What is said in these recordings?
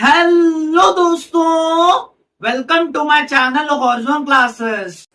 Hello दोस्तों, welcome to my channel horizon classes.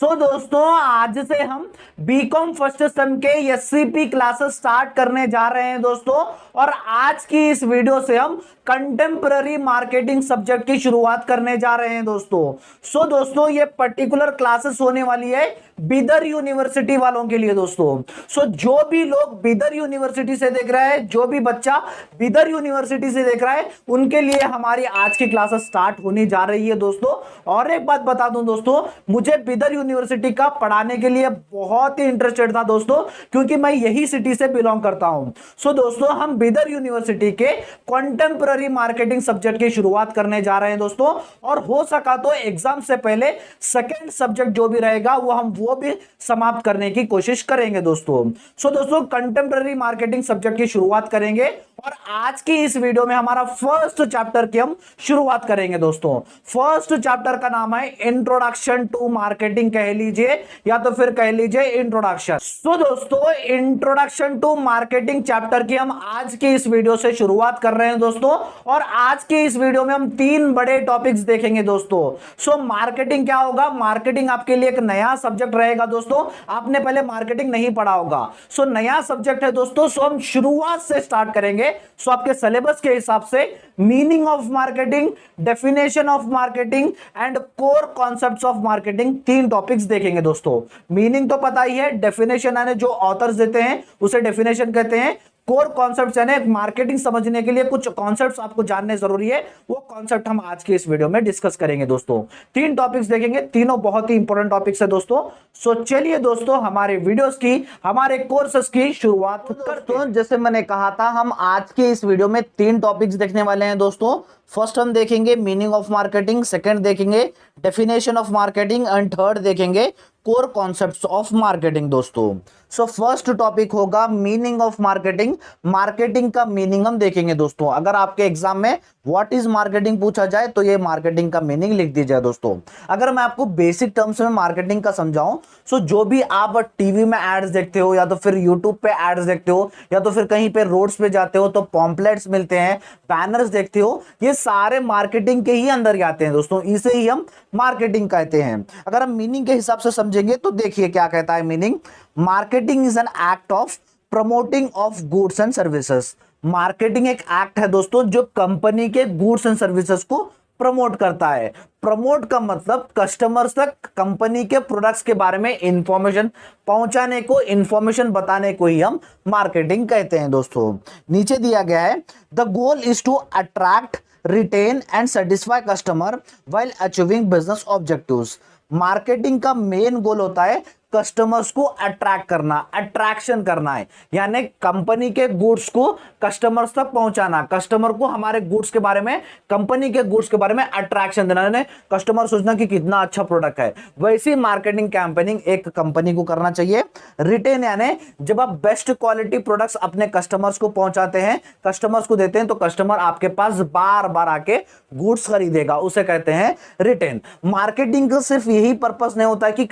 दोस्तों आज से हम बीकॉम फर्स्ट सेम के एससीपी क्लासेस स्टार्ट करने जा रहे हैं दोस्तों। और आज की इस वीडियो से हम कंटेम्पररी मार्केटिंग सब्जेक्ट की शुरुआत करने जा रहे हैं दोस्तों। दोस्तों ये पर्टिकुलर क्लासेस होने वाली है बिदर यूनिवर्सिटी वालों के लिए दोस्तों। जो भी लोग बिदर यूनिवर्सिटी से देख रहे हैं, जो भी बच्चा बिदर यूनिवर्सिटी से देख रहा है, उनके लिए हमारी आज की क्लासेस स्टार्ट होने जा रही है दोस्तों। और एक बात बता दूं दोस्तों, मुझे बिदर यूनिवर्सिटी का पढ़ाने के लिए बहुत ही इंटरेस्टेड था दोस्तों, क्योंकि मैं यही सिटी से बिलोंग करता हूं। दोस्तों हम बिदर यूनिवर्सिटी के कंटेम्पररी मार्केटिंग सब्जेक्ट की शुरुआत करने जा रहे हैं दोस्तों। और हो सका तो एग्जाम से पहले सेकेंड सब्जेक्ट जो भी रहेगा वो भी समाप्त करने की कोशिश करेंगे दोस्तों। दोस्तों कंटेम्पररी मार्केटिंग सब्जेक्ट की शुरुआत करेंगे और आज की इस वीडियो में हमारा फर्स्ट चैप्टर की हम शुरुआत करेंगे दोस्तों। फर्स्ट चैप्टर का नाम है इंट्रोडक्शन टू मार्केटिंग कह लीजिए, या तो फिर कह लीजिए इंट्रोडक्शन। दोस्तों इंट्रोडक्शन टू मार्केटिंग चैप्टर की हम आज की इस वीडियो से शुरुआत कर रहे हैं दोस्तों। और आज की इस वीडियो में हम तीन बड़े टॉपिक्स देखेंगे दोस्तों। मार्केटिंग क्या होगा, मार्केटिंग आपके लिए एक नया सब्जेक्ट रहेगा दोस्तों, आपने पहले मार्केटिंग नहीं पढ़ा होगा। नया सब्जेक्ट है दोस्तों। हम शुरुआत से स्टार्ट करेंगे। आपके सिलेबस के हिसाब से meaning of marketing, definition of marketing and core concepts of marketing, तीन टॉपिक्स देखेंगे दोस्तों। मीनिंग तो पता ही है, डेफिनेशन यानी जो ऑथर्स देते हैं उसे डेफिनेशन कहते हैं। कोर कॉन्सेप्ट्स यानी मार्केटिंग समझने के लिए कुछ कॉन्सेप्ट्स आपको जानने जरूरी है, वो कॉन्सेप्ट हम आज के इस वीडियो में डिस्कस करेंगे दोस्तों। तीन टॉपिक्स देखेंगे, तीनों बहुत ही इंपॉर्टेंट टॉपिक्स है दोस्तों। चलिए दोस्तों हमारे वीडियोस की, हमारे कोर्सेस की शुरुआत करते हैं। जैसे मैंने कहा था, हम आज के इस वीडियो में तीन टॉपिक्स देखने वाले हैं दोस्तों। फर्स्ट हम देखेंगे मीनिंग ऑफ मार्केटिंग, सेकंड देखेंगे definition of marketing and third देखेंगे कोर कॉन्सेप्ट्स ऑफ मार्केटिंग दोस्तों। फर्स्ट टॉपिक होगा मीनिंग ऑफ मार्केटिंग। मार्केटिंग का मीनिंग हम देखेंगे दोस्तों। अगर आपके एग्जाम में व्हाट इज मार्केटिंग पूछा जाए तो ये मार्केटिंग का मीनिंग लिख दीजिए दोस्तों। अगर मैं आपको बेसिक टर्म्स में मार्केटिंग का समझाऊं, जो भी आप टीवी में एड्स देखते हो, या तो फिर यूट्यूब पे एड्स देखते हो, या तो फिर कहीं पे रोड्स पे जाते हो तो पॉम्पलेट्स मिलते हैं, बैनर्स देखते हो, ये सारे मार्केटिंग के ही अंदर आते हैं दोस्तों। इसे ही हम मार्केटिंग कहते हैं। अगर हम मीनिंग के हिसाब से समझेंगे तो देखिए क्या कहता है meaning. Marketing is an act of promoting of goods and services. Marketing एक एक्ट है दोस्तों जो कंपनी के गुड्स एंड सर्विसेज को प्रमोट करता है। प्रमोट का मतलब कस्टमर्स तक कंपनी के प्रोडक्ट्स के बारे में इंफॉर्मेशन पहुंचाने को, इंफॉर्मेशन बताने को ही हम मार्केटिंग कहते हैं दोस्तों। नीचे दिया गया है, the goal is to attract, retain and satisfy customer while achieving business objectives. Marketing का मेन गोल होता है कस्टमर्स को अट्रैक्ट करना, अट्रैक्शन करना है, यानी कंपनी के गुड्स को कस्टमर्स तक पहुंचाना, कस्टमर को हमारे गुड्स के बारे में, कंपनी के गुड्स के बारे में अट्रैक्शन देना, यानी कस्टमर सोचना कि कितना अच्छा प्रोडक्ट है। वैसी मार्केटिंग कैंपेनिंग एक कंपनी को करना चाहिए। रिटेन यानी जब आप बेस्ट क्वालिटी प्रोडक्ट्स अपने कस्टमर्स को पहुंचाते हैं, कस्टमर्स को देते हैं, तो कस्टमर आपके पास बार बार आके गुड्स खरीदेगा, उसे कहते हैं रिटेन। मार्केटिंग का सिर्फ यही पर्पस नहीं होता है कि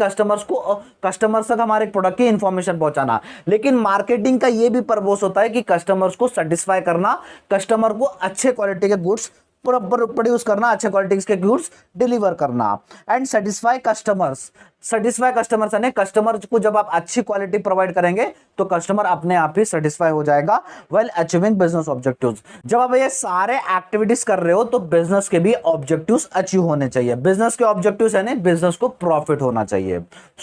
कस्टमर्स तक हमारे प्रोडक्ट की इंफॉर्मेशन पहुंचाना, लेकिन मार्केटिंग का यह भी पर्पस होता है कि कस्टमर्स को सेटिस्फाई करना, कस्टमर को अच्छे क्वालिटी के गुड्स प्रोड्यूस करना, अच्छे क्वालिटी के गुड्स डिलीवर करना and satisfy customers. Satisfy customers यानी कस्टमर को जब आप अच्छी क्वालिटी प्रोवाइड करेंगे तो कस्टमर अपने आप ही सेटिस्फाई हो जाएगा व्हाइल अचीविंग बिजनेस ऑब्जेक्टिव्स। जब आप ये सारे एक्टिविटीज कर रहे हो तो बिजनेस के भी ऑब्जेक्टिव्स अचीव होने चाहिए। बिजनेस के ऑब्जेक्टिव्स यानी बिजनेस को प्रॉफिट होना चाहिए।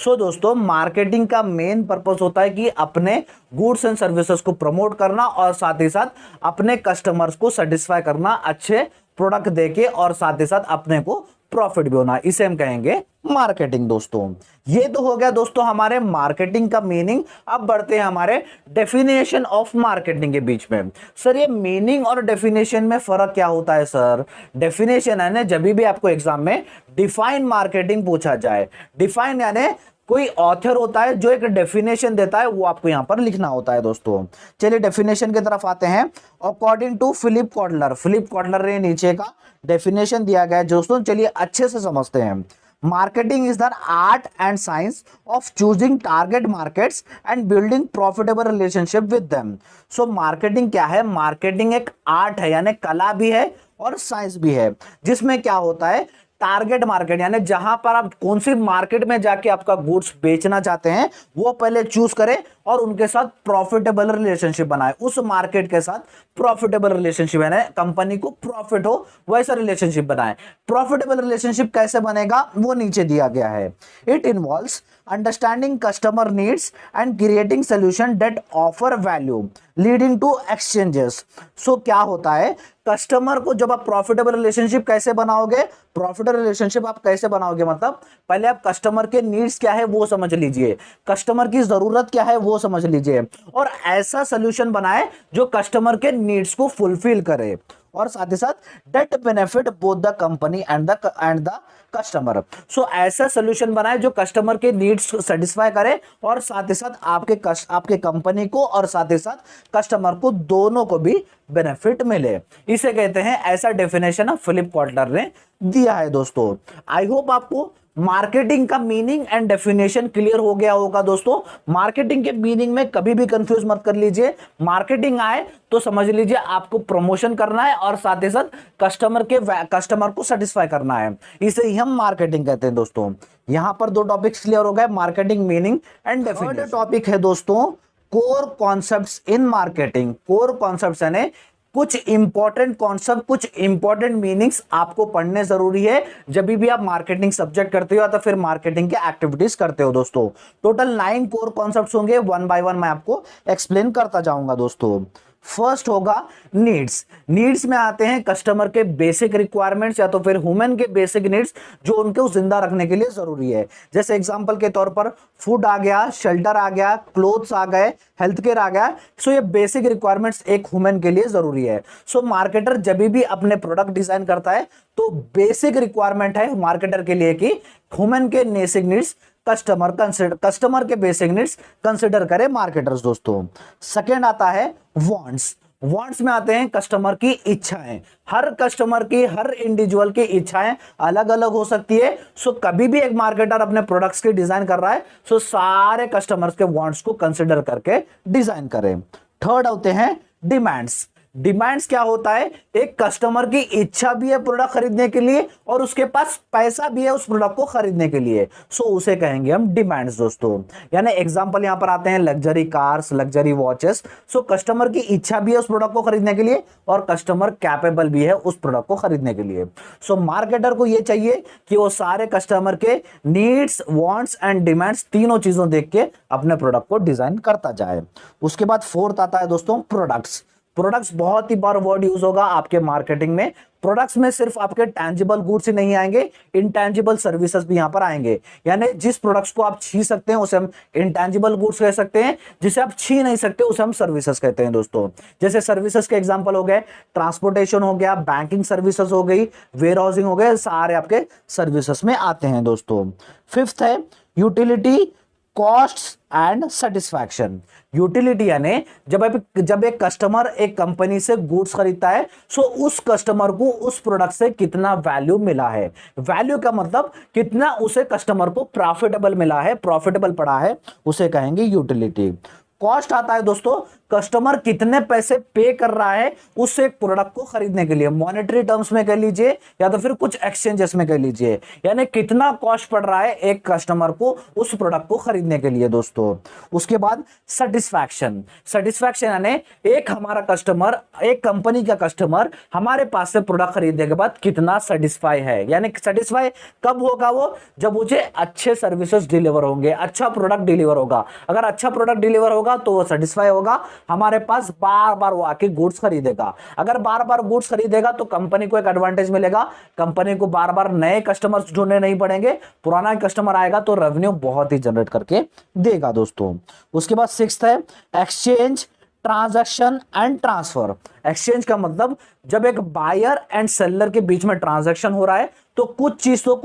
दोस्तों मार्केटिंग का मेन पर्पस होता है कि अपने गुड्स एंड सर्विसेज को प्रमोट करना और साथ ही साथ अपने कस्टमर्स को सेटिस्फाई करना, अच्छे प्रोडक्ट देके, और साथ ही साथ अपने को प्रॉफिट भी होना, इसे हम कहेंगे मार्केटिंग दोस्तों। ये तो हो गया दोस्तों हमारे मार्केटिंग का मीनिंग। अब बढ़ते हैं हमारे डेफिनेशन ऑफ मार्केटिंग के बीच में। सर ये मीनिंग और डेफिनेशन में फर्क क्या होता है सर? डेफिनेशन है ना, जब भी आपको एग्जाम में डिफाइन मार्केटिंग पूछा जाए, डिफाइन यानी कोई ऑथर होता है जो एक डेफिनेशन देता है, वो आपको यहां पर लिखना होता है दोस्तों। चलिए डेफिनेशन की तरफ आते हैं। According to Philip Kotler, Philip Kotler ने नीचे का डेफिनेशन दिया गया है दोस्तों, चलिए अच्छे से समझते हैं। Marketing is the art and science of choosing target markets and building profitable relationship with them. So marketing क्या है? मार्केटिंग एक आर्ट है, यानी कला भी है और साइंस भी है, जिसमें क्या होता है टारगेट मार्केट, यानी जहां पर आप कौन सी मार्केट में जाके आपका गुड्स बेचना चाहते हैं वो पहले चूज करें और उनके साथ प्रॉफिटेबल रिलेशनशिप बनाए, उस मार्केट के साथ प्रॉफिटेबल रिलेशनशिप है, कंपनी को प्रॉफिट हो वैसा रिलेशनशिप बनाए। प्रॉफिटेबल रिलेशनशिप कैसे बनेगा वो नीचे दिया गया है। It involves understanding customer needs and creating solution that offer value leading to exchanges. So क्या होता है, कस्टमर को जब आप प्रॉफिटेबल रिलेशनशिप कैसे बनाओगे, प्रॉफिटेबल रिलेशनशिप आप कैसे बनाओगे, मतलब पहले आप कस्टमर के नीड्स क्या है वो समझ लीजिए, कस्टमर की जरूरत क्या है वो समझ लीजिए, और ऐसा सोल्यूशन बनाए जो कस्टमर के नीड्स को फुलफिल करे, और साथ ही साथ that benefit both the company and the customer. So ऐसा सोल्यूशन बनाए जो कस्टमर के नीड्स को सेटिस्फाई करे और साथ ही साथ आपके कंपनी को और साथ ही साथ कस्टमर को दोनों को भी बेनिफिट मिले। इसे कहते हैं, ऐसा डेफिनेशन फिलिप कॉटलर ने दिया है दोस्तों। आई होप आपको मार्केटिंग का मीनिंग एंड डेफिनेशन क्लियर हो गया होगा दोस्तों। मार्केटिंग के मीनिंग में कभी भी कंफ्यूज मत कर लीजिए, मार्केटिंग आए तो समझ लीजिए आपको प्रमोशन करना है और साथ ही साथ कस्टमर को सेटिस्फाई करना है, इसे ही हम मार्केटिंग कहते हैं दोस्तों। यहां पर दो टॉपिक्स क्लियर हो गए, marketing meaning and definition. Topic है दोस्तों core concepts in marketing. Core concepts यानी कुछ इंपॉर्टेंट कॉन्सेप्ट, कुछ इंपॉर्टेंट मीनिंग्स आपको पढ़ने जरूरी है जब भी आप मार्केटिंग सब्जेक्ट करते हो या तो फिर मार्केटिंग के एक्टिविटीज करते हो दोस्तों। टोटल 9 कोर कॉन्सेप्ट्स होंगे, वन बाय वन मैं आपको एक्सप्लेन करता जाऊंगा दोस्तों। फर्स्ट होगा नीड्स। नीड्स में आते हैं कस्टमर के बेसिक रिक्वायरमेंट्स या तो फिर ह्यूमन के बेसिक नीड्स जो उनको जिंदा रखने के लिए जरूरी है। जैसे एग्जांपल के तौर पर फूड आ गया, शेल्टर आ गया, क्लोथ्स आ गए, हेल्थ केयर आ गया। सो ये बेसिक रिक्वायरमेंट्स एक ह्यूमन के लिए जरूरी है। सो मार्केटर जब भी अपने प्रोडक्ट डिजाइन करता है तो बेसिक रिक्वायरमेंट है मार्केटर के लिए कि ह्यूमन के बेसिक नीड्स कस्टमर के बेसिक नीड्स कंसिडर करें मार्केटर्स दोस्तों। सेकेंड आता है वांट्स। वांट्स में आते हैं कस्टमर की इच्छाएं। हर कस्टमर की, हर इंडिविजुअल की इच्छाएं अलग अलग हो सकती है। सो कभी भी एक मार्केटर अपने प्रोडक्ट्स की डिजाइन कर रहा है सो सारे कस्टमर्स के वांट्स को कंसिडर करके डिजाइन करें। थर्ड होते हैं डिमांड्स। डिमांड्स क्या होता है, एक कस्टमर की इच्छा भी है प्रोडक्ट खरीदने के लिए और उसके पास पैसा भी है उस प्रोडक्ट को खरीदने के लिए, सो उसे कहेंगे हम डिमांड्स दोस्तों। यानी एग्जांपल यहां पर आते हैं luxury cars, luxury watches. So customer की इच्छा भी है उस प्रोडक्ट को खरीदने के लिए और कस्टमर कैपेबल भी है उस प्रोडक्ट को खरीदने के लिए। सो मार्केटर को यह चाहिए कि वो सारे कस्टमर के नीड्स, वांट्स एंड डिमांड्स तीनों चीजों देख के अपने प्रोडक्ट को डिजाइन करता जाए। उसके बाद फोर्थ आता है दोस्तों प्रोडक्ट्स। प्रोडक्ट्स बहुत ही बार वर्ड यूज होगा आपके मार्केटिंग में। प्रोडक्ट्स में सिर्फ आपके टैंजिबल गुड्स ही नहीं आएंगे, इंटैंजिबल सर्विसेज भी यहां पर आएंगे। यानी जिस प्रोडक्ट्स को आप छू सकते हैं उसे हम इंटैंजिबल गुड्स कह सकते हैं, जिसे आप छू नहीं सकते उसे हम सर्विसेज कहते हैं दोस्तों। जैसे सर्विसेज के एग्जांपल हो गए ट्रांसपोर्टेशन हो गया, बैंकिंग सर्विसेज हो गई, वेयर हाउसिंग हो गए, सारे आपके सर्विसेज में आते हैं दोस्तों। फिफ्थ है utility, cost and satisfaction. Utility यानी जब एक कस्टमर एक कंपनी से गुड्स खरीदता है सो उस कस्टमर को उस प्रोडक्ट से कितना वैल्यू मिला है। वैल्यू का मतलब कितना उसे कस्टमर को प्रॉफिटेबल मिला है, प्रॉफिटेबल पड़ा है, उसे कहेंगे यूटिलिटी। कॉस्ट आता है दोस्तों, कस्टमर कितने पैसे पे कर रहा है उस एक प्रोडक्ट को खरीदने के लिए, मॉनेटरी टर्म्स में कह लीजिए या तो फिर कुछ एक्सचेंजेस में कह लीजिए, यानी कितना कॉस्ट पड़ रहा है एक कस्टमर को उस प्रोडक्ट को खरीदने के लिए दोस्तों। उसके बाद सेटिस्फैक्शन। सेटिस्फैक्शन यानी एक हमारा कस्टमर, एक कंपनी का कस्टमर हमारे पास से प्रोडक्ट खरीदने के बाद कितना सेटिस्फाई है। यानी सेटिस्फाई कब होगा वो, जब मुझे अच्छे सर्विसेज डिलीवर होंगे, अच्छा प्रोडक्ट डिलीवर होगा। अगर अच्छा प्रोडक्ट डिलीवर होगा तो वो सेटिस्फाई होगा, हमारे पास बार बार वो आके गुड्स खरीदेगा। अगर बार बार गुड्स खरीदेगा तो कंपनी को एक एडवांटेज मिलेगा, कंपनी को बार बार नए कस्टमर्स ढूंढने नहीं पड़ेंगे, पुराना कस्टमर आएगा तो रेवेन्यू बहुत ही जनरेट करके देगा दोस्तों। उसके बाद सिक्स्थ है exchange, transaction and transfer. Exchange का मतलब जब एक बायर एंड सेलर के बीच में ट्रांजैक्शन हो रहा है तो कुछ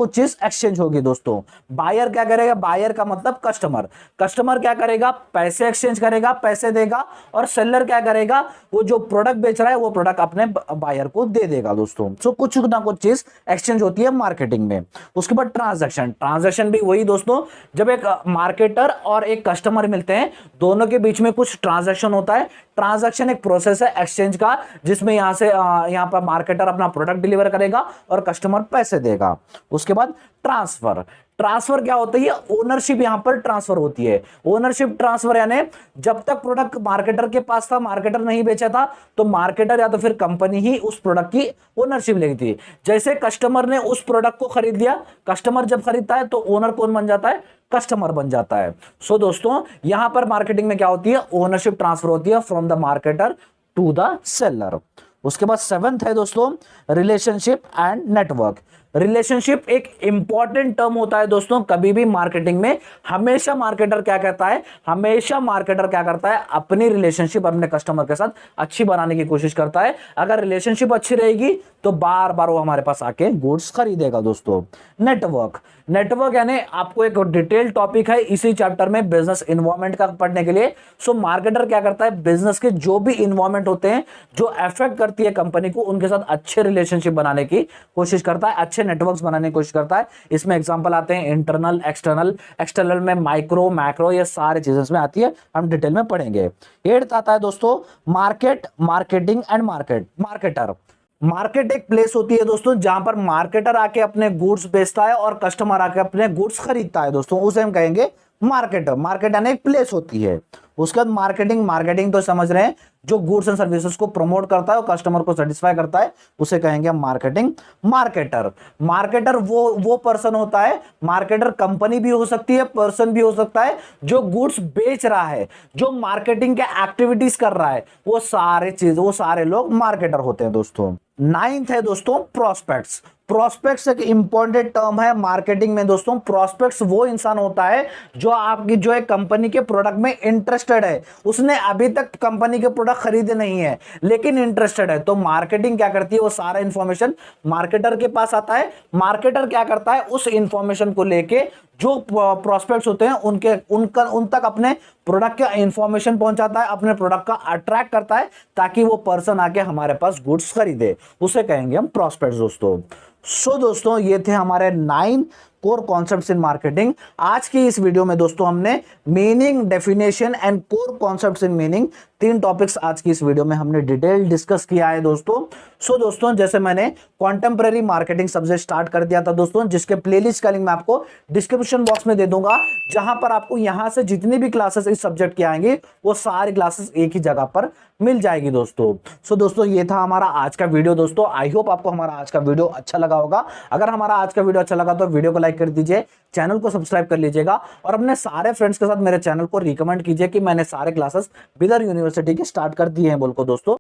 चीज एक्सचेंज होगी दोस्तों। बायर क्या करेगा, बायर का मतलब कस्टमर, कस्टमर क्या करेगा, पैसे एक्सचेंज करेगा, पैसे देगा, और सेलर क्या करेगा, वो जो प्रोडक्ट बेच रहा है वो प्रोडक्ट अपने बायर को दे देगा दोस्तों। सो कुछ ना कुछ चीज एक्सचेंज होती है मार्केटिंग में। उसके बाद ट्रांजैक्शन। ट्रांजैक्शन भी वही दोस्तों, जब एक मार्केटर और एक कस्टमर मिलते हैं दोनों के बीच में कुछ ट्रांजैक्शन होता है। ट्रांजैक्शन एक प्रोसेस है एक्सचेंज का बनेगा, जिसमें यहां से यहां पर मार्केटर अपना प्रोडक्ट डिलीवर करेगा और कस्टमर पैसे देगा। उसके बाद ट्रांसफर। ट्रांसफर क्या होता है? ओनरशिप यहां पर ट्रांसफर होती है। ओनरशिप ट्रांसफर यानी जब तक प्रोडक्ट मार्केटर के पास था, मार्केटर नहीं बेचा था, तो मार्केटर या तो फिर कंपनी ही उस प्रोडक्ट की ओनरशिप लेगी थी। जैसे कस्टमर ने उस प्रोडक्ट को खरीद लिया, कस्टमर जब खरीदता है तो ओनर कौन बन जाता है? कस्टमर बन जाता है। सो दोस्तों यहां पर मार्केटिंग में क्या होती है? ओनरशिप ट्रांसफर होती है from the marketer to the seller. उसके बाद सेवेंथ है दोस्तों रिलेशनशिप एंड नेटवर्क। रिलेशनशिप एक इंपॉर्टेंट टर्म होता है दोस्तों कभी भी मार्केटिंग में। हमेशा मार्केटर क्या कहता है? हमेशा मार्केटर क्या करता है? अपनी रिलेशनशिप अपने कस्टमर के साथ अच्छी बनाने की कोशिश करता है। अगर रिलेशनशिप अच्छी रहेगी तो बार बार वो हमारे पास आके गुड्स खरीदेगा दोस्तों। नेटवर्क। नेटवर्क यानी आपको एक डिटेल टॉपिक है इसी चैप्टर में बिजनेस इन्वायरमेंट का पढ़ने के लिए। सो मार्केटर क्या करता है? बिजनेस के जो भी इन्वायरमेंट होते हैं जो अफेक्ट करती है कंपनी को, उनके साथ अच्छे रिलेशनशिप बनाने की कोशिश करता है, अच्छे नेटवर्क्स बनाने की कोशिश करता है। इसमें एग्जांपल आते हैं इंटरनल, एक्सटर्नल। एक्सटर्नल में माइक्रो, मैक्रो, ये सारी चीजें इसमें आती है, हम डिटेल में पढ़ेंगे। एट्थ आता है दोस्तों market, marketing and marketer. Market एक प्लेस होती है दोस्तों जहां पर मार्केटर आके अपने गुड्स बेचता है और कस्टमर आके अपने गुड्स खरीदता है दोस्तों, उसे हम कहेंगे मार्केटर। मार्केट यानी एक प्लेस होती है। उसके बाद मार्केटिंग। मार्केटिंग तो समझ रहे हैं, जो गुड्स एंड सर्विसेज को प्रमोट करता है और कस्टमर को सेटिस्फाई करता है, उसे कहेंगे हम मार्केटिंग। मार्केटर। मार्केटर वो पर्सन होता है, मार्केटर कंपनी भी हो सकती है, पर्सन भी हो सकता है, जो गुड्स बेच रहा है, जो मार्केटिंग के एक्टिविटीज कर रहा है, वो सारे लोग मार्केटर होते हैं दोस्तों। नाइन्थ है दोस्तों प्रोस्पेक्ट्स। प्रोस्पेक्ट्स एक इंपॉर्टेंट टर्म है मार्केटिंग में दोस्तों। प्रोस्पेक्ट्स वो इंसान होता है जो एक कंपनी के प्रोडक्ट में इंटरेस्टेड है, उसने अभी तक कंपनी के प्रोडक्ट खरीदे नहीं है लेकिन इंटरेस्टेड है। तो मार्केटिंग क्या करती है? वो सारा इंफॉर्मेशन मार्केटर के पास आता है। मार्केटर क्या करता है? उस इंफॉर्मेशन को लेके जो प्रोस्पेक्ट्स होते हैं उन तक अपने प्रोडक्ट का इंफॉर्मेशन पहुंचाता है, अपने प्रोडक्ट का अट्रैक्ट करता है ताकि वो पर्सन आके हमारे पास गुड्स खरीदे, उसे कहेंगे हम प्रोस्पेक्ट्स दोस्तों। सो दोस्तों ये थे हमारे 9 कोर कॉन्सेप्ट्स इन मार्केटिंग। आज की इस वीडियो में दोस्तों हमने meaning, definition and core concepts in meaning, 3 topics आज की इस वीडियो में हमने डिटेल डिस्कस किया है दोस्तों। सो दोस्तों जैसे मैंने कॉन्टेम्परेरी मार्केटिंग सब्जेक्ट स्टार्ट कर दिया था दोस्तों, जिसके प्लेलिस्ट का लिंक मैं आपको डिस्क्रिप्शन बॉक्स में दे दूंगा, जहां पर आपको यहां से जितनी भी क्लासेस इस सब्जेक्ट की आएंगी वो सारी क्लासेस एक ही जगह पर मिल जाएगी दोस्तों। सो दोस्तों ये था हमारा आज का वीडियो दोस्तों। आई होप आपको हमारा आज का वीडियो अच्छा लगा होगा। अगर हमारा आज का वीडियो अच्छा लगा तो वीडियो को लाइक कर दीजिए, चैनल को सब्सक्राइब कर लीजिएगा और अपने सारे फ्रेंड्स के साथ मेरे चैनल को रिकमेंड कीजिए कि मैंने सारे क्लासेस विदर यूनिवर्सिटी के स्टार्ट कर दिए हैं बोल को दोस्तों।